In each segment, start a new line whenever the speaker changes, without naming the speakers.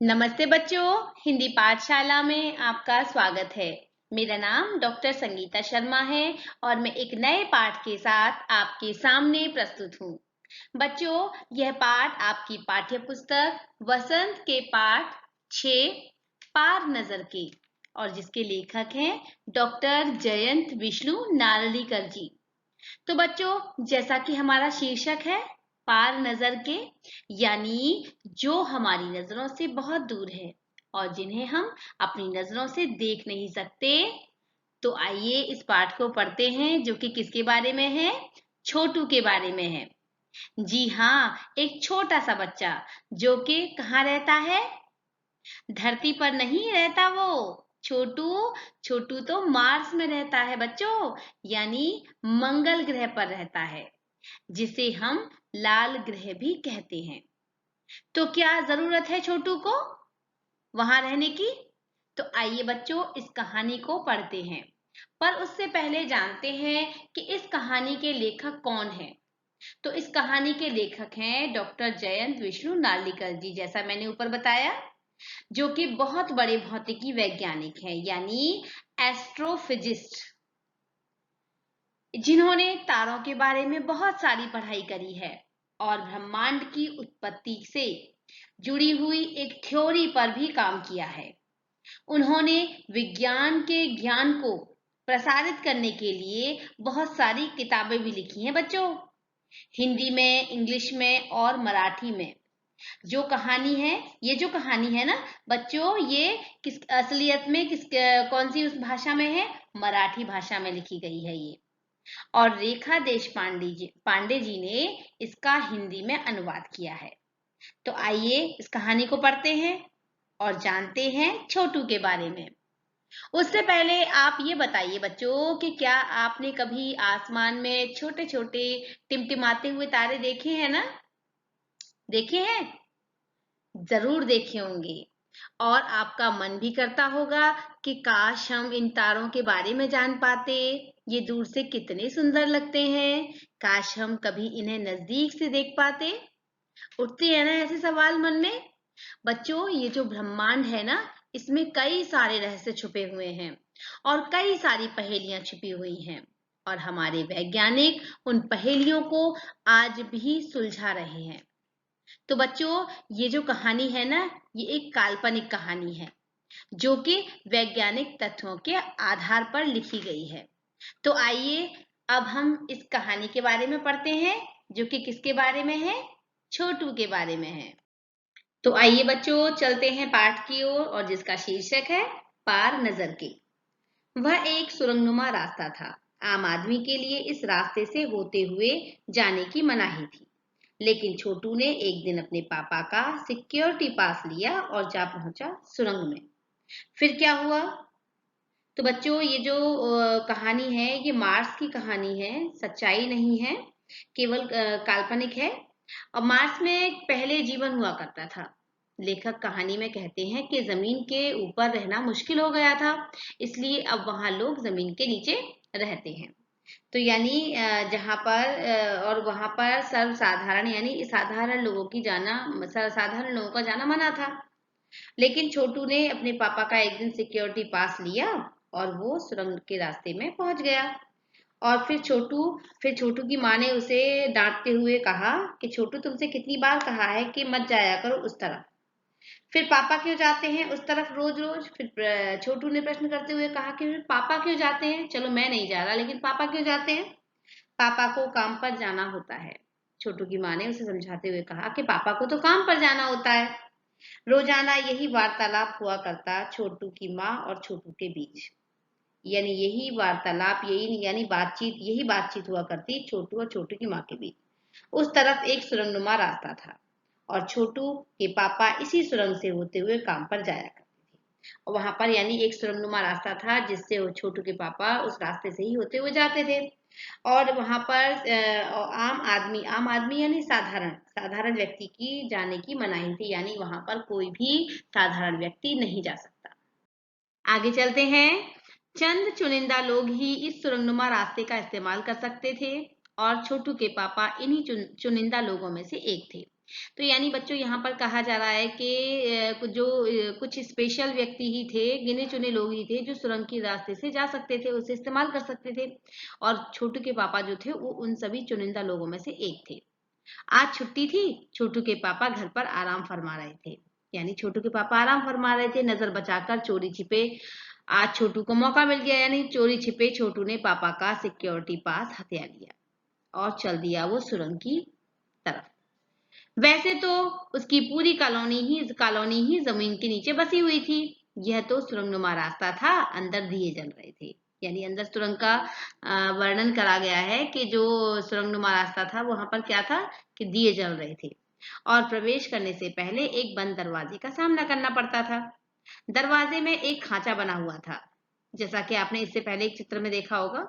नमस्ते बच्चों, हिंदी पाठशाला में आपका स्वागत है। मेरा नाम डॉक्टर संगीता शर्मा है और मैं एक नए पाठ के साथ आपके सामने प्रस्तुत हूँ। बच्चों, यह पाठ आपकी पाठ्य पुस्तक वसंत के पाठ 6 पार नजर के और जिसके लेखक हैं डॉक्टर जयंत विष्णु नारलीकर जी। तो बच्चों, जैसा कि हमारा शीर्षक है पार नजर के, यानी जो हमारी नजरों से बहुत दूर है और जिन्हें हम अपनी नजरों से देख नहीं सकते। तो आइए इस पाठ को पढ़ते हैं जो कि किसके बारे में है? छोटू के बारे में है। जी हाँ, एक छोटा सा बच्चा जो कि कहाँ रहता है? धरती पर नहीं रहता वो। छोटू छोटू तो मार्स में रहता है बच्चों, यानी मंगल ग्रह पर रहता है, जिसे हम लाल ग्रह भी कहते हैं। तो क्या जरूरत है छोटू को वहां रहने की? तो आइए बच्चों इस कहानी को पढ़ते हैं। पर उससे पहले जानते हैं कि इस कहानी के लेखक कौन हैं। तो इस कहानी के लेखक हैं डॉक्टर जयंत विष्णु नार्लिकर जी, जैसा मैंने ऊपर बताया, जो कि बहुत बड़े भौतिकी वैज्ञानिक हैं, यानी एस्ट्रोफिजिस्ट, जिन्होंने तारों के बारे में बहुत सारी पढ़ाई करी है और ब्रह्मांड की उत्पत्ति से जुड़ी हुई एक थ्योरी पर भी काम किया है। उन्होंने विज्ञान के ज्ञान को प्रसारित करने के लिए बहुत सारी किताबें भी लिखी हैं बच्चों, हिंदी में, इंग्लिश में और मराठी में। ये जो कहानी है ना बच्चों, ये किस असलियत में कौन सी उस भाषा में है? मराठी भाषा में लिखी गई है ये। और रेखा देश पांडे जी ने इसका हिंदी में अनुवाद किया है। तो आइए इस कहानी को पढ़ते हैं और जानते हैं छोटू के बारे में। उससे पहले आप ये बताइए बच्चों कि क्या आपने कभी आसमान में छोटे छोटे टिमटिमाते हुए तारे देखे हैं ना? देखे हैं? जरूर देखे होंगे। और आपका मन भी करता होगा कि काश हम इन तारों के बारे में जान पाते। ये दूर से कितने सुंदर लगते हैं, काश हम कभी इन्हें नजदीक से देख पाते। उठते हैं ना ऐसे सवाल मन में। बच्चों, ये जो ब्रह्मांड है ना, इसमें कई सारे रहस्य छुपे हुए हैं और कई सारी पहेलियां छिपी हुई हैं, और हमारे वैज्ञानिक उन पहेलियों को आज भी सुलझा रहे हैं। तो बच्चों, ये जो कहानी है ना, ये एक काल्पनिक कहानी है जो कि वैज्ञानिक तथ्यों के आधार पर लिखी गई है। तो आइए अब हम इस कहानी के बारे में पढ़ते हैं जो कि किसके बारे में है? छोटू के बारे में है। तो आइए बच्चों चलते हैं पाठ की ओर, और जिसका शीर्षक है पार नजर के। वह एक सुरंगनुमा रास्ता था। आम आदमी के लिए इस रास्ते से होते हुए जाने की मनाही थी, लेकिन छोटू ने एक दिन अपने पापा का सिक्योरिटी पास लिया और जा पहुंचा सुरंग में। फिर क्या हुआ? तो बच्चों, ये जो कहानी है ये मार्स की कहानी है, सच्चाई नहीं है, केवल काल्पनिक है। और मार्स में पहले जीवन हुआ करता था। लेखक कहानी में कहते हैं कि जमीन के ऊपर रहना मुश्किल हो गया था, इसलिए अब वहां लोग जमीन के नीचे रहते हैं। तो यानी जहां पर और वहां पर सर्वसाधारण यानी साधारण लोगों की जाना साधारण लोगों का जाना मना था। लेकिन छोटू ने अपने पापा का एक दिन सिक्योरिटी पास लिया और वो सुरंग के रास्ते में पहुंच गया। और फिर छोटू की माँ ने उसे डांटते हुए कहा कि छोटू, तुमसे कितनी बार कहा है कि मत जाया करो उस तरफ। फिर पापा क्यों जाते हैं उस तरफ रोज रोज? फिर छोटू ने प्रश्न करते हुए कहा कि फिर पापा क्यों जाते हैं? चलो मैं नहीं जा रहा, लेकिन पापा क्यों जाते हैं? पापा को काम पर जाना होता है। छोटू की माँ ने उसे समझाते हुए कहा कि पापा को तो काम पर जाना होता है। रोजाना यही वार्तालाप हुआ करता छोटू की माँ और छोटू के बीच। यानी यही बातचीत हुआ करती छोटू और छोटू की माँ के बीच। उस तरफ एक सुरंगनुमा रास्ता था और छोटू के पापा इसी सुरंग से होते हुए काम पर जाया करते थे। और वहां पर यानी एक सुरंगनुमा रास्ता था जिससे वो छोटू के पापा उस रास्ते से ही होते हुए जाते थे। और वहां पर आम आदमी यानी साधारण साधारण व्यक्ति की जाने की मनाही थी, यानी वहां पर कोई भी साधारण व्यक्ति नहीं जा सकता। आगे चलते हैं। चंद चुनिंदा लोग ही इस सुरंगनुमा रास्ते का इस्तेमाल कर सकते थे और छोटू के पापा इन्हीं चुनिंदा लोगों में से एक थे। तो यानी बच्चों यहाँ पर कहा जा रहा है कि कुछ स्पेशल व्यक्ति ही थे, गिने चुने लोग ही थे जो सुरंग के रास्ते से जा सकते थे, उसे इस्तेमाल कर सकते थे। और छोटू के पापा जो थे वो उन सभी चुनिंदा लोगों में से एक थे। आज छुट्टी थी, छोटू के पापा घर पर आराम फरमा रहे थे। यानी छोटू के पापा आराम फरमा रहे थे, नजर बचाकर चोरी छिपे। आज छोटू को मौका मिल गया, यानी चोरी छिपे छोटू ने पापा का सिक्योरिटी पास हथिया लिया और चल दिया वो सुरंग की तरफ। वैसे तो उसकी पूरी कॉलोनी ही जमीन के नीचे बसी हुई थी। यह तो सुरंगनुमा रास्ता था, अंदर दिए जल रहे थे। यानी अंदर सुरंग का वर्णन करा गया है कि जो सुरंगनुमा रास्ता था वहां पर क्या था कि दिए जल रहे थे और प्रवेश करने से पहले एक बंद दरवाजे का सामना करना पड़ता था। दरवाजे में एक खांचा बना हुआ था, जैसा कि आपने इससे पहले एक चित्र में देखा होगा।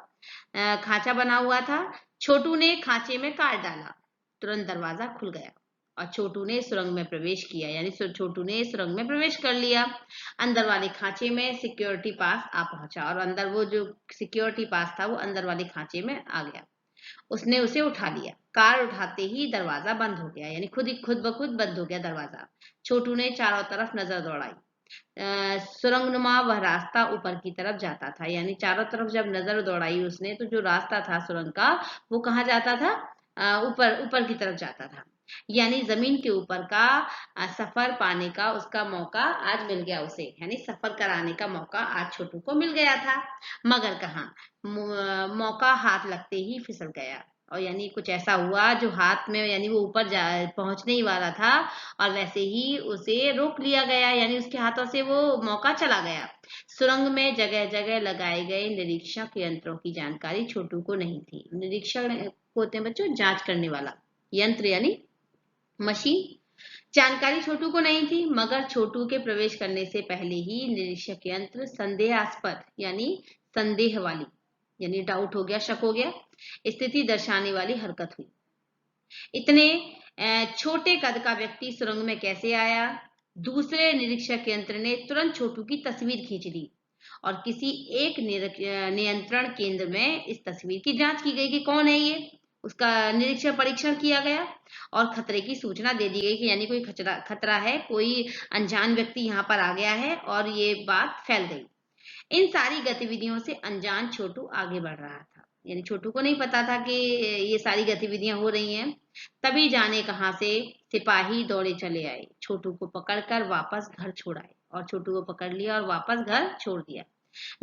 खांचा बना हुआ था। छोटू ने खांचे में काट डाला, तुरंत दरवाजा खुल गया और छोटू ने सुरंग में प्रवेश किया। यानी छोटू ने सुरंग में प्रवेश कर लिया। अंदर वाले खांचे में सिक्योरिटी पास आ पहुंचा और अंदर वो जो सिक्योरिटी पास था वो अंदर वाले खांचे में आ गया। उसने उसे उठा लिया। कार उठाते ही दरवाजा बंद हो गया, यानी खुद ब खुद बंद हो गया दरवाजा। छोटू ने चारों तरफ नजर दौड़ाई। सुरंगनुमा वह रास्ता ऊपर की तरफ जाता था। यानी चारों तरफ जब नजर दौड़ाई उसने तो जो रास्ता था सुरंग का वो कहाँ जाता था? ऊपर ऊपर की तरफ जाता था। यानी जमीन के ऊपर का सफर पाने का उसका मौका आज मिल गया उसे। यानी सफर कराने का मौका आज छोटू को मिल गया था। मगर कहाँ, मौका हाथ लगते ही फिसल गया। और यानी कुछ ऐसा हुआ जो हाथ में, यानी वो ऊपर पहुंचने ही वाला था और वैसे ही उसे रोक लिया गया। यानी उसके हाथों से वो मौका चला गया। सुरंग में जगह जगह लगाए गए निरीक्षक यंत्रों की जानकारी छोटू को नहीं थी। निरीक्षक होते हैं बच्चों जांच करने वाला यंत्र, यानी मशीन। जानकारी छोटू को नहीं थी, मगर छोटू के प्रवेश करने से पहले ही निरीक्षक यंत्र संदेहास्पद, यानी संदेह वाली, यानी डाउट हो गया, शक हो गया, स्थिति दर्शाने वाली हरकत हुई। इतने छोटे कद का व्यक्ति सुरंग में कैसे आया? दूसरे निरीक्षक यंत्र ने तुरंत छोटू की तस्वीर खींच ली और किसी एक नियंत्रण केंद्र में इस तस्वीर की जांच की गई कि कौन है ये। उसका निरीक्षण परीक्षण किया गया और खतरे की सूचना दे दी गई कि यानी कोई खतरा है, कोई अनजान व्यक्ति यहाँ पर आ गया है और ये बात फैल गई। इन सारी गतिविधियों से अनजान छोटू आगे बढ़ रहा था। यानी छोटू को नहीं पता था कि ये सारी गतिविधियां हो रही हैं। तभी जाने कहां से सिपाही दौड़े चले आए, छोटू को पकड़कर वापस घर छोड़ आए। और छोटू को पकड़ लिया और वापस घर छोड़ दिया।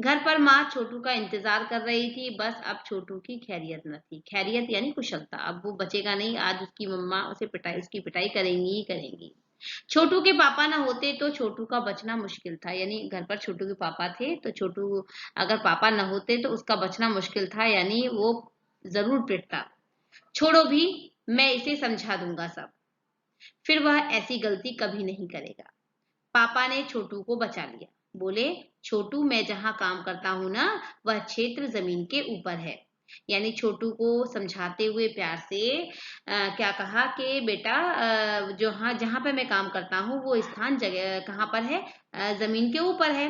घर पर माँ छोटू का इंतजार कर रही थी। बस अब छोटू की खैरियत न थी। खैरियत यानी कुशलता, अब वो बचेगा नहीं। आज उसकी मम्मा उसकी पिटाई करेंगी ही करेंगी। छोटू के पापा ना होते तो छोटू का बचना मुश्किल था। यानी घर पर छोटू के पापा थे तो छोटू, अगर पापा न होते तो उसका बचना मुश्किल था, यानी वो जरूर पिटता। छोड़ो भी, मैं इसे समझा दूंगा सब, फिर वह ऐसी गलती कभी नहीं करेगा। पापा ने छोटू को बचा लिया। बोले, छोटू मैं जहाँ काम करता हूँ ना वह क्षेत्र जमीन के ऊपर है। यानी छोटू को समझाते हुए प्यार से क्या कहा कि बेटा जो हाँ जहाँ पे मैं काम करता हूँ वो स्थान जगह कहाँ पर है? जमीन के ऊपर है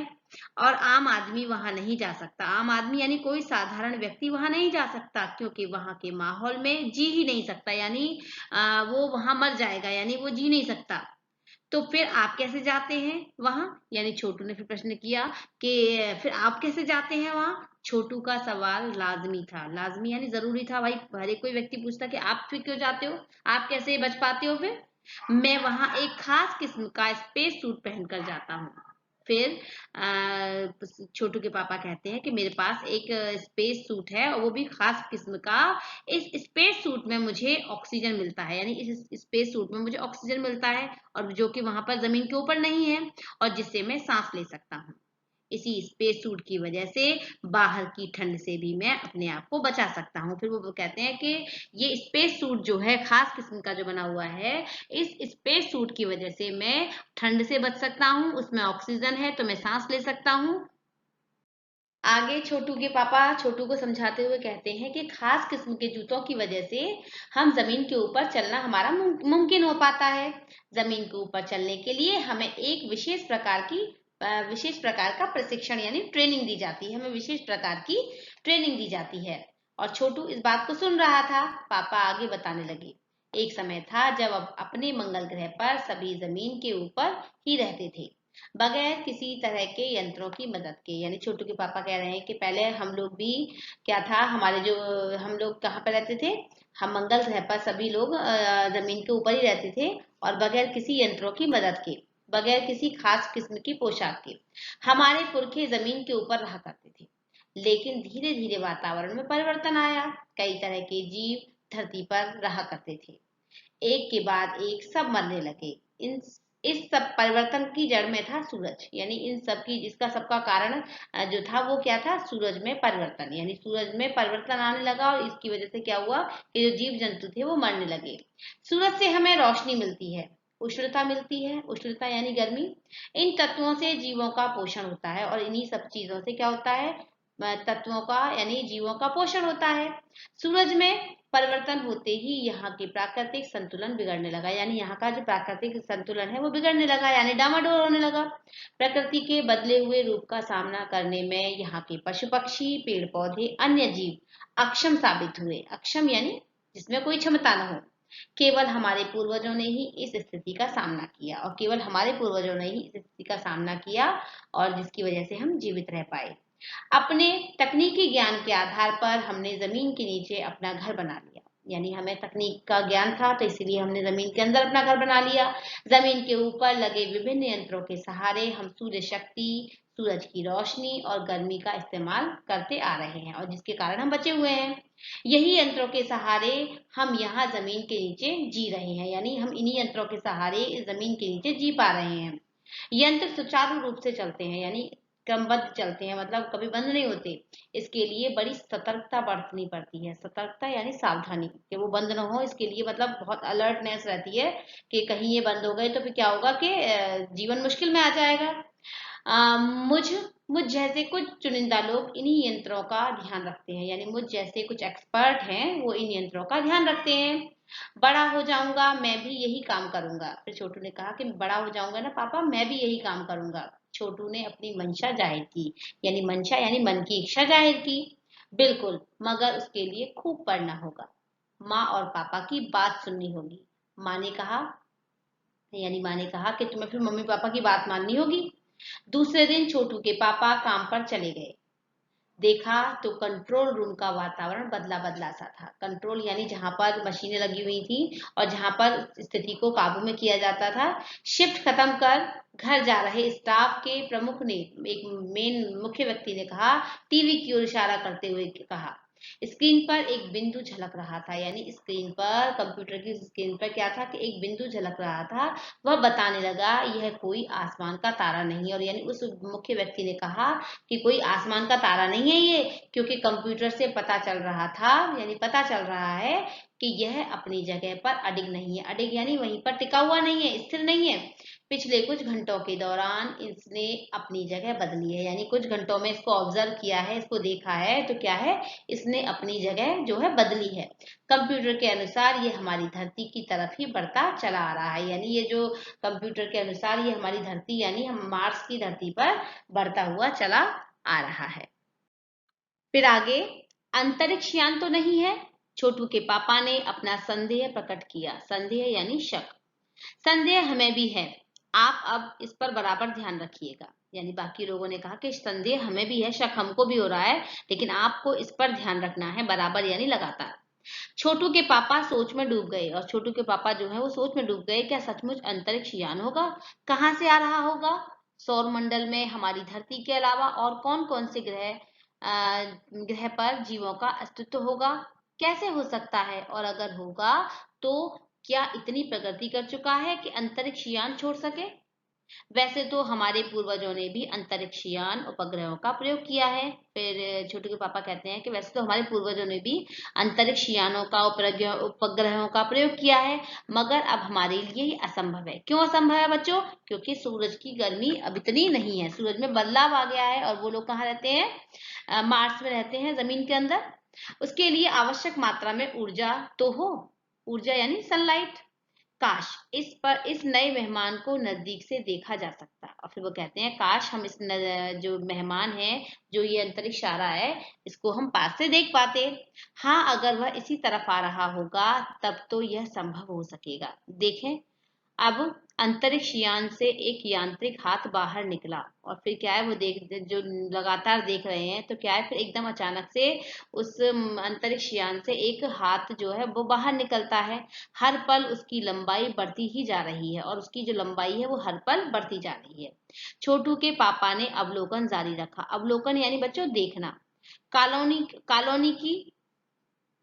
और आम आदमी वहां नहीं जा सकता। आम आदमी यानी कोई साधारण व्यक्ति वहां नहीं जा सकता, क्योंकि वहां के माहौल में जी ही नहीं सकता। यानी वो वहां मर जाएगा, यानी वो जी नहीं सकता। तो फिर आप कैसे जाते हैं वहां? यानी छोटू ने फिर प्रश्न किया कि फिर आप कैसे जाते हैं वहां? छोटू का सवाल लाजमी था। लाजमी यानी जरूरी था। भाई हर एक कोई व्यक्ति पूछता कि आप फिर क्यों जाते हो, आप कैसे बच पाते हो? फिर मैं वहां एक खास किस्म का स्पेस सूट पहनकर जाता हूँ। फिर छोटू के पापा कहते हैं कि मेरे पास एक स्पेस सूट है और वो भी खास किस्म का। इस स्पेस सूट में मुझे ऑक्सीजन मिलता है, यानी इस स्पेस सूट में मुझे ऑक्सीजन मिलता है और जो कि वहां पर जमीन के ऊपर नहीं है और जिससे मैं सांस ले सकता हूँ। इसी स्पेस सूट की वजह से बाहर की ठंड से भी मैं अपने आप को बचा सकता हूँ। फिर वो कहते हैं कि ये स्पेस सूट जो है खास किस्म का जो बना हुआ है, इस स्पेस सूट की वजह से मैं ठंड से बच सकता हूँ, उसमें ऑक्सीजन है तो मैं सांस ले सकता हूँ। आगे छोटू के पापा छोटू को समझाते हुए कहते हैं कि खास किस्म के जूतों की वजह से हम जमीन के ऊपर चलना हमारा मुमकिन हो पाता है। जमीन के ऊपर चलने के लिए हमें एक विशेष प्रकार का प्रशिक्षण यानी ट्रेनिंग दी जाती है। हमें विशेष प्रकार की ट्रेनिंग दी जाती है। और छोटू इस बात को सुन रहा था। पापा आगे बताने लगे, एक समय था जब अपने मंगल ग्रह पर सभी जमीन के ऊपर ही रहते थे, बगैर किसी तरह के यंत्रों की मदद के। यानी छोटू के पापा कह रहे हैं कि पहले हम लोग भी क्या था, हमारे जो हम लोग कहाँ पर रहते थे, हम मंगल ग्रह पर सभी लोग जमीन के ऊपर ही रहते थे और बगैर किसी यंत्रों की मदद के, बगैर किसी खास किस्म की पोशाक के हमारे पुरखे जमीन के ऊपर रहा करते थे। लेकिन धीरे धीरे वातावरण में परिवर्तन आया, कई तरह के जीव धरती पर रहा करते थे, एक के बाद एक सब मरने लगे। इन इस सब परिवर्तन की जड़ में था सूरज। यानी इन सब की, इसका सबका कारण जो था वो क्या था, सूरज में परिवर्तन। यानी सूरज में परिवर्तन आने लगा और इसकी वजह से क्या हुआ कि जो जीव जंतु थे वो मरने लगे। सूरज से हमें रोशनी मिलती है, उष्णता मिलती है, उष्णता यानी गर्मी। इन तत्वों से जीवों का पोषण होता है और इन्हीं सब चीजों से क्या होता है, तत्वों का यानी जीवों का पोषण होता है। सूरज में परिवर्तन होते ही यहाँ के प्राकृतिक संतुलन बिगड़ने लगा। यानी यहाँ का जो प्राकृतिक संतुलन है वो बिगड़ने लगा, यानी डामाडोल होने लगा। प्रकृति के बदले हुए रूप का सामना करने में यहाँ के पशु पक्षी, पेड़ पौधे, अन्य जीव अक्षम साबित हुए। अक्षम यानी जिसमें कोई क्षमता न हो। केवल हमारे पूर्वजों ने ही इस स्थिति का सामना किया, और केवल हमारे पूर्वजों ने ही इस स्थिति का सामना किया और जिसकी वजह से हम जीवित रह पाए। अपने तकनीकी ज्ञान के आधार पर हमने जमीन के नीचे अपना घर बना लिया। यानी हमें तकनीक का ज्ञान था तो इसलिए हमने जमीन के अंदर अपना घर बना लिया। जमीन के ऊपर लगे विभिन्न यंत्रों के सहारे हम सूर्य शक्ति, सूरज की रोशनी और गर्मी का इस्तेमाल करते आ रहे हैं और जिसके कारण हम बचे हुए हैं। यही यंत्रों के सहारे हम यहाँ जमीन के नीचे जी रहे हैं। यानी हम इन्हीं यंत्रों के सहारे इस जमीन के नीचे जी पा रहे हैं। यंत्र सुचारू रूप से चलते हैं, यानी क्रमबद्ध चलते हैं, मतलब कभी बंद नहीं होते। इसके लिए बड़ी सतर्कता बरतनी पड़ती है। सतर्कता यानी सावधानी, कि वो बंद न हो, इसके लिए मतलब बहुत अलर्टनेस रहती है कि कहीं ये बंद हो गए तो फिर क्या होगा कि जीवन मुश्किल में आ जाएगा। मुझ मुझ जैसे कुछ चुनिंदा लोग इन्हीं यंत्रों का ध्यान रखते हैं। यानी मुझ जैसे कुछ एक्सपर्ट हैं वो इन यंत्रों का ध्यान रखते हैं। बड़ा हो जाऊंगा मैं भी यही काम करूंगा। फिर छोटू ने कहा कि बड़ा हो जाऊंगा ना पापा, मैं भी यही काम करूंगा। छोटू ने अपनी मंशा जाहिर की। यानी मंशा यानी मन की इच्छा जाहिर की। बिल्कुल, मगर उसके लिए खूब पढ़ना होगा, माँ और पापा की बात सुननी होगी। माँ ने कहा यानी माँ ने कहा कि तुम्हें फिर मम्मी पापा की बात माननी होगी। दूसरे दिन छोटू के पापा काम पर चले गए। देखा तो कंट्रोल रूम का वातावरण बदला बदला सा था। कंट्रोल यानी जहां पर मशीनें लगी हुई थी और जहां पर स्थिति को काबू में किया जाता था। शिफ्ट खत्म कर घर जा रहे स्टाफ के प्रमुख ने, एक मेन मुख्य व्यक्ति ने कहा, टीवी की ओर इशारा करते हुए कहा। स्क्रीन पर एक बिंदु झलक रहा था। यानी स्क्रीन पर, कंप्यूटर की स्क्रीन पर क्या था कि एक बिंदु झलक रहा था। वह बताने लगा यह कोई आसमान का तारा नहीं। और यानी उस मुख्य व्यक्ति ने कहा कि कोई आसमान का तारा नहीं है ये, क्योंकि कंप्यूटर से पता चल रहा था, यानी पता चल रहा है कि यह अपनी जगह पर अडिग नहीं है। अडिग यानी वहीं पर टिका हुआ नहीं है, स्थिर नहीं है। पिछले कुछ घंटों के दौरान इसने अपनी जगह बदली है। यानी कुछ घंटों में इसको ऑब्जर्व किया है, इसको देखा है तो क्या है, इसने अपनी जगह जो है बदली है। कंप्यूटर के अनुसार ये हमारी धरती की तरफ ही बढ़ता चला आ रहा है। यानी ये जो कंप्यूटर के अनुसार ये हमारी धरती यानी हम मार्स की धरती पर बढ़ता हुआ चला आ रहा है। फिर आगे, अंतरिक्ष यान तो नहीं है? छोटू के पापा ने अपना संदेह प्रकट किया। संदेह यानी शक। संदेह हमें भी है, आप अब इस पर बराबर ध्यान रखिएगा। यानी बाकी लोगों ने कहा कि संदेह हमें भी है, शक हमको भी हो रहा है, लेकिन आपको इस पर ध्यान रखना है बराबर, यानी लगातार। छोटू के पापा सोच में डूब गए, और छोटू के पापा जो है वो सोच में डूब गए। क्या सचमुच अंतरिक्ष यान होगा? कहाँ से आ रहा होगा? सौर मंडल में हमारी धरती के अलावा और कौन कौन से ग्रह पर जीवों का अस्तित्व होगा? कैसे हो सकता है? और अगर होगा तो क्या इतनी प्रगति कर चुका है कि अंतरिक्ष यान छोड़ सके? वैसे तो हमारे पूर्वजों ने भी अंतरिक्ष यान उपग्रहों का प्रयोग किया है। फिर छोटू के पापा कहते हैं कि वैसे तो हमारे पूर्वजों ने भी अंतरिक्ष यानों का, उपग्रहों का प्रयोग किया है, मगर अब हमारे लिए ही असंभव है। क्यों असंभव है बच्चों? क्योंकि सूरज की गर्मी अब इतनी नहीं है, सूरज में बदलाव आ गया है और वो लोग कहाँ रहते हैं? मार्स में रहते हैं, जमीन के अंदर। उसके लिए आवश्यक मात्रा में ऊर्जा तो हो, ऊर्जा यानी सनलाइट। काश इस नए मेहमान को नजदीक से देखा जा सकता और फिर वो कहते हैं काश हम इस जो मेहमान है, जो ये अंतरिक्ष आ रहा है, इसको हम पास से देख पाते। हाँ, अगर वह इसी तरफ आ रहा होगा तब तो यह संभव हो सकेगा। देखें, अब अंतरिक्ष यान से एक यांत्रिक हाथ बाहर निकला और फिर क्या है, वो जो लगातार देख रहे हैं, तो क्या है, फिर एकदम अचानक से उस अंतरिक्ष यान से एक हाथ जो है वो बाहर निकलता है। हर पल उसकी लंबाई बढ़ती ही जा रही है और उसकी जो लंबाई है वो हर पल बढ़ती जा रही है। छोटू के पापा ने अवलोकन जारी रखा। अवलोकन यानी बच्चों देखना। कॉलोनी की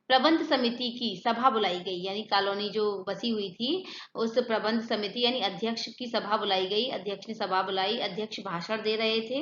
प्रबंध समिति की सभा बुलाई गई, यानी कॉलोनी जो बसी हुई थी उस प्रबंध समिति यानी अध्यक्ष की सभा बुलाई गई। अध्यक्ष ने सभा बुलाई, अध्यक्ष भाषण दे रहे थे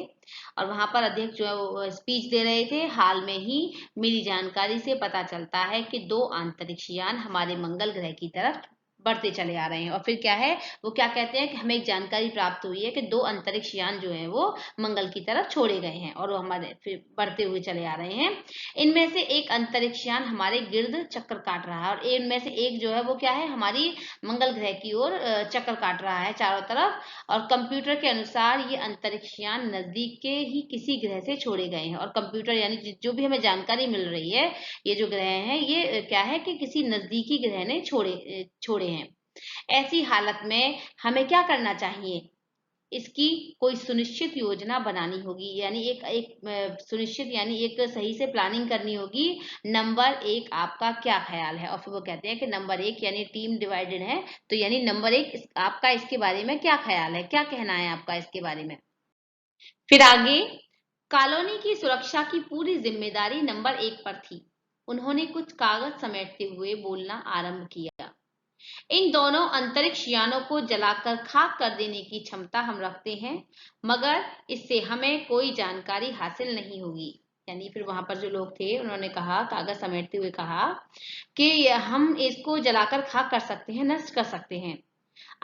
और वहां पर अध्यक्ष जो है वो स्पीच दे रहे थे। हाल में ही मेरी जानकारी से पता चलता है कि 2 अंतरिक्ष यान हमारे मंगल ग्रह की तरफ बढ़ते चले आ रहे हैं। और फिर क्या है, वो क्या कहते हैं कि हमें एक जानकारी प्राप्त हुई है कि 2 अंतरिक्ष यान जो है वो मंगल की तरफ छोड़े गए हैं और वो हमारे फिर बढ़ते हुए चले आ रहे हैं। इनमें से एक अंतरिक्ष यान हमारे गिर्द चक्कर काट रहा है और इनमें से एक जो है वो क्या है, हमारी मंगल ग्रह की ओर चक्कर काट रहा है चारों तरफ। और कंप्यूटर के अनुसार ये अंतरिक्ष यान नजदीक के ही किसी ग्रह से छोड़े गए हैं। और कंप्यूटर यानी जो भी हमें जानकारी मिल रही है, ये जो ग्रह हैं ये क्या है कि किसी नजदीकी ग्रह ने छोड़े हैं। ऐसी हालत में हमें क्या करना चाहिए, इसकी कोई सुनिश्चित योजना बनानी होगी, यानी एक एक सुनिश्चित यानी एक सही से प्लानिंग करनी होगी। नंबर 1 आपका क्या ख्याल है? और फिर वो कहते हैं कि नंबर 1 यानी टीम डिवाइडेड है, तो यानी नंबर 1 आपका इसके बारे में क्या ख्याल है, क्या कहना है आपका इसके बारे में। फिर आगे, कॉलोनी की सुरक्षा की पूरी जिम्मेदारी नंबर 1 पर थी। उन्होंने कुछ कागज समेटते हुए बोलना आरंभ किया। इन दोनों अंतरिक्ष यानों को जलाकर खाक कर देने की क्षमता हम रखते हैं, मगर इससे हमें कोई जानकारी हासिल नहीं होगी। यानी फिर वहां पर जो लोग थे उन्होंने कहा, कागज समेटते हुए कहा कि हम इसको जलाकर खाक कर सकते हैं, नष्ट कर सकते हैं।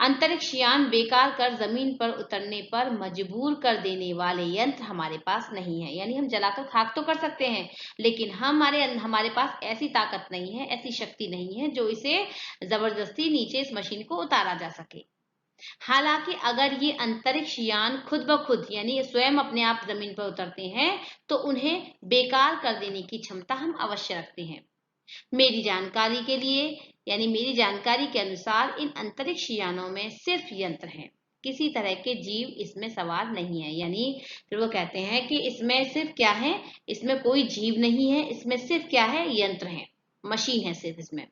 अंतरिक्ष यान बेकार कर जमीन पर उतरने पर मजबूर कर देने वाले यंत्र हमारे पास नहीं है। यानी हम जलाकर खाक तो कर सकते हैं, लेकिन हमारे पास ऐसी ताकत नहीं है, ऐसी शक्ति नहीं है जो इसे जबरदस्ती नीचे इस मशीन को उतारा जा सके। हालांकि अगर ये अंतरिक्ष यान खुद ब खुद यानी स्वयं अपने आप जमीन पर उतरते हैं तो उन्हें बेकार कर देने की क्षमता हम अवश्य रखते हैं। मेरी जानकारी के लिए यानी मेरी जानकारी के अनुसार इन अंतरिक्ष यानों में सिर्फ यंत्र हैं, किसी तरह के जीव इसमें सवार नहीं है। यानी फिर वो कहते हैं कि इसमें सिर्फ क्या है, इसमें कोई जीव नहीं है, इसमें सिर्फ क्या है, यंत्र है, मशीन है सिर्फ इसमें।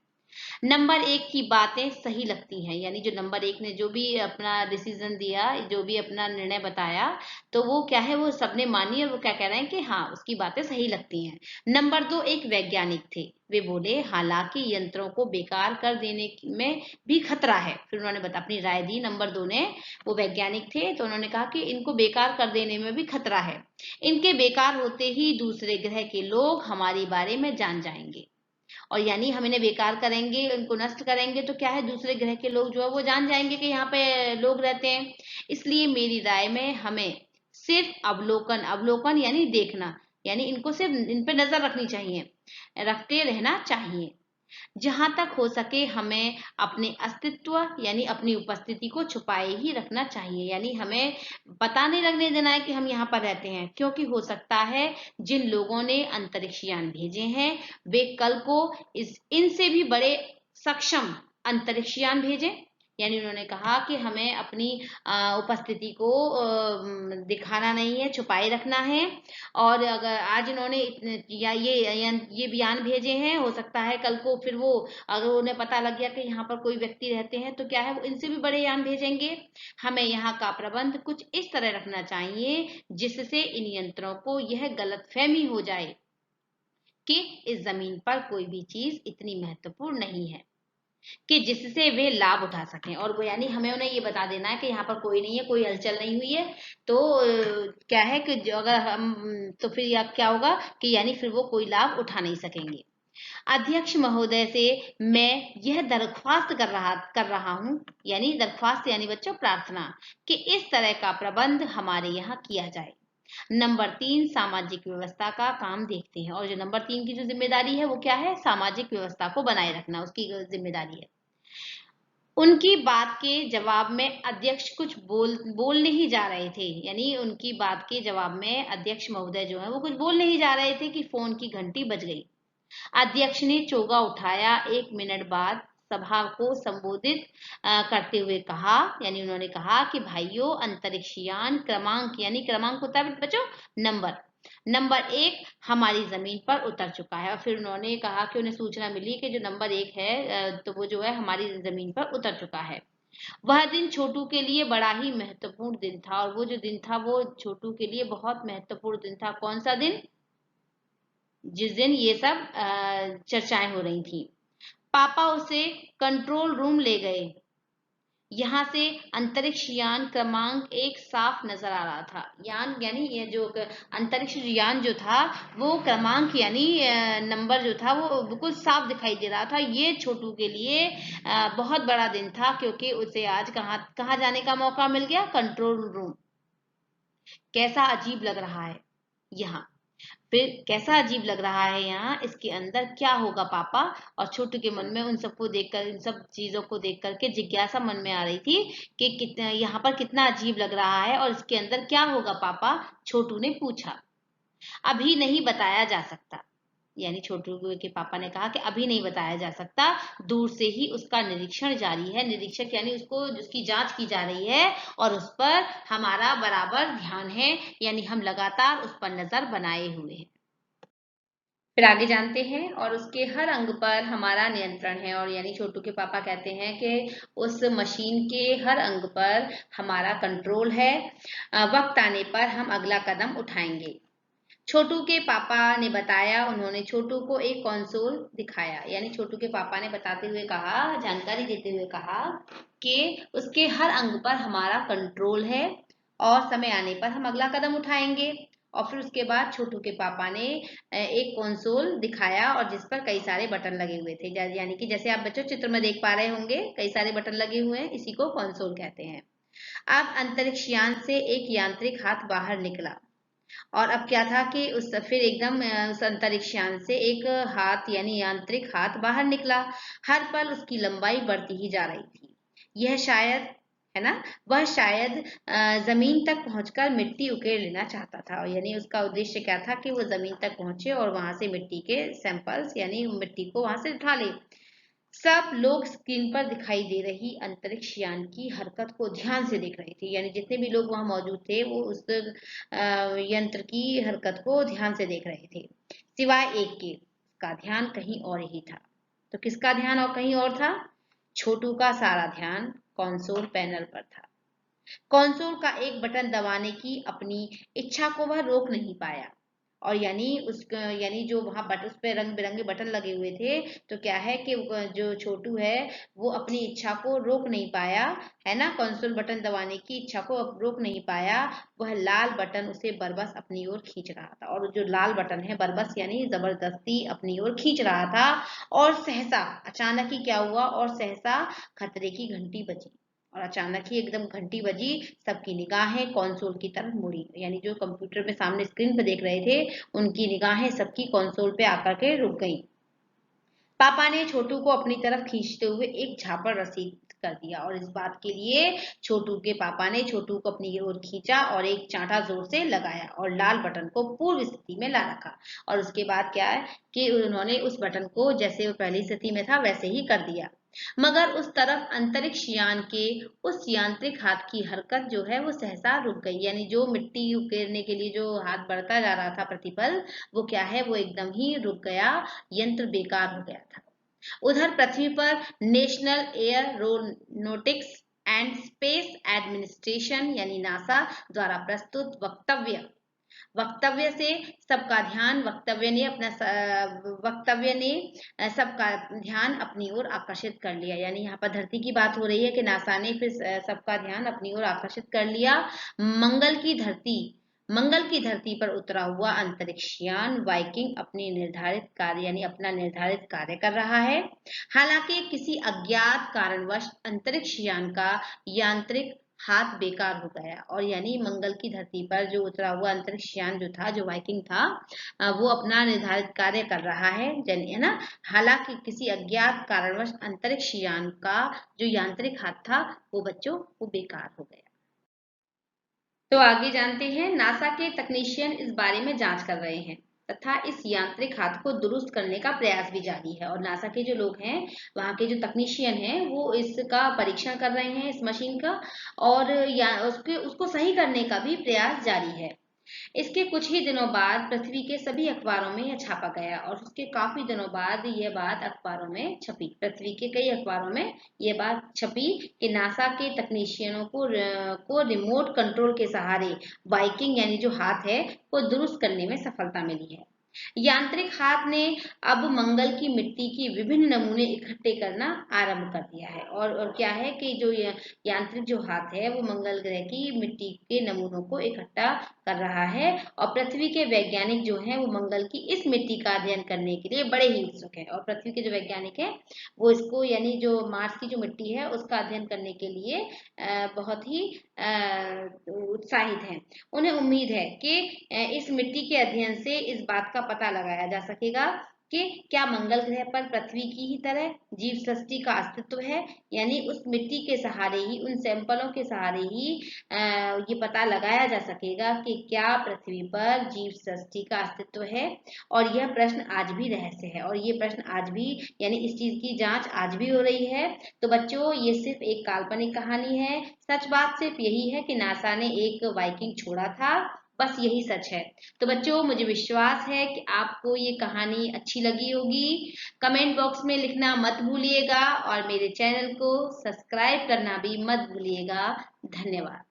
नंबर 1 की बातें सही लगती हैं, यानी जो नंबर 1 ने जो भी अपना डिसीजन दिया, जो भी अपना निर्णय बताया, तो वो क्या है, वो सबने मानी और वो क्या कह रहे हैं कि हाँ उसकी बातें सही लगती हैं। नंबर 2 एक वैज्ञानिक थे। वे बोले हालांकि यंत्रों को बेकार कर देने में भी खतरा है। फिर उन्होंने अपनी राय दी। नंबर 2 ने, वो वैज्ञानिक थे, तो उन्होंने कहा कि इनको बेकार कर देने में भी खतरा है। इनके बेकार होते ही दूसरे ग्रह के लोग हमारे बारे में जान जाएंगे, और यानी हम इन्हें बेकार करेंगे, इनको नष्ट करेंगे, तो क्या है, दूसरे ग्रह के लोग जो है वो जान जाएंगे कि यहाँ पे लोग रहते हैं। इसलिए मेरी राय में हमें सिर्फ अवलोकन, अवलोकन यानी देखना, यानी इनको सिर्फ इन पे नजर रखनी चाहिए, रखते रहना चाहिए। जहां तक हो सके हमें अपने अस्तित्व यानी अपनी उपस्थिति को छुपाए ही रखना चाहिए। यानी हमें पता नहीं लगने देना है कि हम यहाँ पर रहते हैं, क्योंकि हो सकता है जिन लोगों ने अंतरिक्ष यान भेजे हैं वे कल को इनसे भी बड़े सक्षम अंतरिक्ष यान भेजें। यानी उन्होंने कहा कि हमें अपनी उपस्थिति को दिखाना नहीं है, छुपाए रखना है। और अगर आज इन्होंने ये बयान भेजे हैं, हो सकता है कल को फिर वो, अगर उन्हें पता लग गया कि यहाँ पर कोई व्यक्ति रहते हैं, तो क्या है, वो इनसे भी बड़े यान भेजेंगे। हमें यहाँ का प्रबंध कुछ इस तरह रखना चाहिए जिससे इन यंत्रों को यह गलतफहमी हो जाए कि इस जमीन पर कोई भी चीज इतनी महत्वपूर्ण नहीं है कि जिससे वे लाभ उठा सकें। और वो यानी हमें उन्हें ये बता देना है कि यहाँ पर कोई नहीं है, कोई हलचल नहीं हुई है, तो क्या है कि जो अगर हम, तो फिर क्या होगा कि यानी फिर वो कोई लाभ उठा नहीं सकेंगे। अध्यक्ष महोदय से मैं यह दरख्वास्त कर रहा हूँ, यानी दरख्वास्त यानी बच्चों प्रार्थना, कि इस तरह का प्रबंध हमारे यहाँ किया जाए। नंबर 3 सामाजिक व्यवस्था का काम देखते हैं, और जो नंबर 3 की जो जिम्मेदारी है वो क्या है, सामाजिक व्यवस्था को बनाए रखना उसकी जिम्मेदारी है। उनकी बात के जवाब में अध्यक्ष कुछ बोल नहीं जा रहे थे। यानी उनकी बात के जवाब में अध्यक्ष महोदय जो है वो कुछ बोल नहीं जा रहे थे कि फोन की घंटी बज गई। अध्यक्ष ने चोगा उठाया। 1 मिनट बाद सभा को संबोधित करते हुए कहा, यानी उन्होंने कहा कि भाइयों, अंतरिक्ष यान क्रमांक, यानी क्रमांक होता है बच्चों नंबर, नंबर 1 हमारी जमीन पर उतर चुका है। और फिर उन्होंने कहा कि उन्हें सूचना मिली कि जो नंबर 1 है तो वो जो है हमारी जमीन पर उतर चुका है। वह दिन छोटू के लिए बड़ा ही महत्वपूर्ण दिन था, और वो जो दिन था वो छोटू के लिए बहुत महत्वपूर्ण दिन था। कौन सा दिन? जिस दिन ये सब चर्चाएं हो रही थी। पापा उसे कंट्रोल रूम ले गए। यहाँ से अंतरिक्ष यान क्रमांक 1 साफ नजर आ रहा था। यान यानी ये जो अंतरिक्ष यान जो था वो क्रमांक यानी नंबर जो था वो बिल्कुल साफ दिखाई दे रहा था। ये छोटू के लिए बहुत बड़ा दिन था, क्योंकि उसे आज कहाँ कहाँ जाने का मौका मिल गया? Control room. कैसा अजीब लग रहा है यहाँ। फिर कैसा अजीब लग रहा है यहाँ, इसके अंदर क्या होगा पापा? और छोटू के मन में उन सबको देखकर, इन सब चीजों को देख करके जिज्ञासा मन में आ रही थी कि कितना यहाँ पर कितना अजीब लग रहा है और इसके अंदर क्या होगा पापा? छोटू ने पूछा। अभी नहीं बताया जा सकता, यानी छोटू के पापा ने कहा कि अभी नहीं बताया जा सकता, दूर से ही उसका निरीक्षण जारी है। निरीक्षक यानी उसको, उसकी जांच की जा रही है और उस पर हमारा बराबर ध्यान है, यानी हम लगातार उस पर नजर बनाए हुए हैं। फिर आगे जानते हैं, और उसके हर अंग पर हमारा नियंत्रण है। और यानी छोटू के पापा कहते हैं कि उस मशीन के हर अंग पर हमारा कंट्रोल है। वक्त आने पर हम अगला कदम उठाएंगे। छोटू के पापा ने बताया। उन्होंने छोटू को एक कंसोल दिखाया, यानी छोटू के पापा ने बताते हुए कहा, जानकारी देते हुए कहा कि उसके हर अंग पर हमारा कंट्रोल है और समय आने पर हम अगला कदम उठाएंगे। और फिर उसके बाद छोटू के पापा ने एक कंसोल दिखाया और जिस पर कई सारे बटन लगे हुए थे, यानी कि जैसे आप बच्चों चित्र में देख पा रहे होंगे कई सारे बटन लगे हुए हैं, इसी को कंसोल कहते हैं। अब अंतरिक्ष यान से एक यांत्रिक हाथ बाहर निकला, और अब क्या था कि उस फिर एकदम उस अंतरिक्ष यान से एक हाथ यानी यांत्रिक हाथ बाहर निकला। हर पल उसकी लंबाई बढ़ती ही जा रही थी। यह शायद, है ना, वह शायद जमीन तक पहुंचकर मिट्टी उकेर लेना चाहता था। यानी उसका उद्देश्य क्या था कि वो जमीन तक पहुंचे और वहां से मिट्टी के सैंपल्स यानी मिट्टी को वहां से उठा ले। सब लोग स्क्रीन पर दिखाई दे रही अंतरिक्ष यान की हरकत को ध्यान से देख रहे थे, यानी जितने भी लोग वहां मौजूद थे वो उस यंत्र की हरकत को ध्यान से देख रहे थे, सिवाय एक के। उसका ध्यान कहीं और ही था। तो किसका ध्यान और कहीं और था? छोटू का सारा ध्यान कंसोल पैनल पर था। कंसोल का एक बटन दबाने की अपनी इच्छा को वह रोक नहीं पाया। और यानी यानी जो वहां बटन, उस पे रंग बिरंगे बटन लगे हुए थे, तो क्या है कि जो छोटू है वो अपनी इच्छा को रोक नहीं पाया, है ना, कंसोल बटन दबाने की इच्छा को अब रोक नहीं पाया। वह लाल बटन उसे बरबस अपनी ओर खींच रहा था, और जो लाल बटन है बरबस यानी जबरदस्ती अपनी ओर खींच रहा था। और सहसा अचानक ही क्या हुआ? और सहसा खतरे की घंटी बजी, और अचानक ही एकदम घंटी बजी। सबकी निगाहें कंसोल की तरफ मुड़ी, यानी जो कंप्यूटर में सामने स्क्रीन पर देख रहे थे उनकी निगाहें सबकी कंसोल पे आकर के रुक गईं। पापा ने छोटू को अपनी तरफ खींचते हुए एक झापड़ रसीद कर दिया, और इस बात के लिए छोटू के पापा ने छोटू को अपनी ओर खींचा और एक चांटा जोर से लगाया और लाल बटन को पूर्व स्थिति में ला रखा। और उसके बाद क्या है कि उन्होंने उस बटन को जैसे वो पहली स्थिति में था वैसे ही कर दिया। मगर उस तरफ अंतरिक्ष यान के उस यांत्रिक हाथ की हरकत जो है वो सहसा रुक गई, यानी जो मिट्टी उकेरने के लिए जो हाथ बढ़ता जा रहा था प्रतिपल, वो क्या है, वो एकदम ही रुक गया। यंत्र बेकार हो गया था। उधर पृथ्वी पर national aeronautics and space administration यानी नासा द्वारा प्रस्तुत वक्तव्य वक्तव्य से सबका ध्यान वक्तव्य ने अपना वक्तव्य ने सबका ध्यान अपनी ओर आकर्षित कर लिया। यानी यहाँ पर धरती की बात हो रही है कि नासा ने फिर सबका ध्यान अपनी ओर आकर्षित कर लिया। मंगल की धरती पर उतरा हुआ अंतरिक्ष यान वाइकिंग अपनी निर्धारित कार्य यानी अपना निर्धारित कार्य कर रहा है। हालांकि किसी अज्ञात कारणवश अंतरिक्ष यान का यांत्रिक हाथ बेकार हो गया, और यानी मंगल की धरती पर जो उतरा हुआ अंतरिक्ष यान जो था, जो वाइकिंग था, वो अपना निर्धारित कार्य कर रहा है ना। हालांकि किसी अज्ञात कारणवश अंतरिक्ष यान का जो यांत्रिक हाथ था वो बच्चों वो बेकार हो गया। तो आगे जानते हैं, नासा के तकनीशियन इस बारे में जांच कर रहे हैं तथा इस यांत्रिक हाथ को दुरुस्त करने का प्रयास भी जारी है। और नासा के जो लोग हैं, वहाँ के जो तकनीशियन हैं, वो इसका परीक्षण कर रहे हैं, इस मशीन का, और या उसके उसको सही करने का भी प्रयास जारी है। इसके कुछ ही दिनों बाद पृथ्वी के सभी अखबारों में यह छापा गया, और उसके काफी दिनों बाद यह बात अखबारों में छपी, पृथ्वी के कई अखबारों में यह बात छपी कि नासा के तकनीशियनों को रिमोट कंट्रोल के सहारे वाइकिंग यानी जो हाथ है वो दुरुस्त करने में सफलता मिली है। यांत्रिक हाथ ने अब मंगल की मिट्टी की विभिन्न नमूने इकट्ठे करना आरंभ कर दिया है, और क्या है कि जो यांत्रिक जो हाथ है वो मंगल ग्रह की मिट्टी के नमूनों को इकट्ठा कर रहा है, और पृथ्वी के वैज्ञानिक जो हैं वो मंगल की इस मिट्टी का अध्ययन करने के लिए बड़े ही उत्सुक है, और पृथ्वी के जो वैज्ञानिक हैं वो इसको यानी जो मार्स की जो मिट्टी है उसका अध्ययन करने के लिए बहुत ही उत्साहित हैं। उन्हें उम्मीद है कि इस मिट्टी के अध्ययन से इस बात का पता लगाया जा सकेगा कि क्या मंगल ग्रह पर पृथ्वी की ही तरह जीव सृष्टि का अस्तित्व है। यानी उस मिट्टी के सहारे ही, उन सैंपलों के सहारे ही ये पता लगाया जा सकेगा कि क्या पृथ्वी पर जीव सृष्टि का अस्तित्व है। और यह प्रश्न आज भी रहस्य है, और ये प्रश्न आज भी यानी इस चीज की जांच आज भी हो रही है। तो बच्चों, ये सिर्फ एक काल्पनिक कहानी है। सच बात सिर्फ यही है कि नासा ने एक वाइकिंग छोड़ा था, बस यही सच है। तो बच्चों, मुझे विश्वास है कि आपको ये कहानी अच्छी लगी होगी। कमेंट बॉक्स में लिखना मत भूलिएगा, और मेरे चैनल को सब्सक्राइब करना भी मत भूलिएगा। धन्यवाद।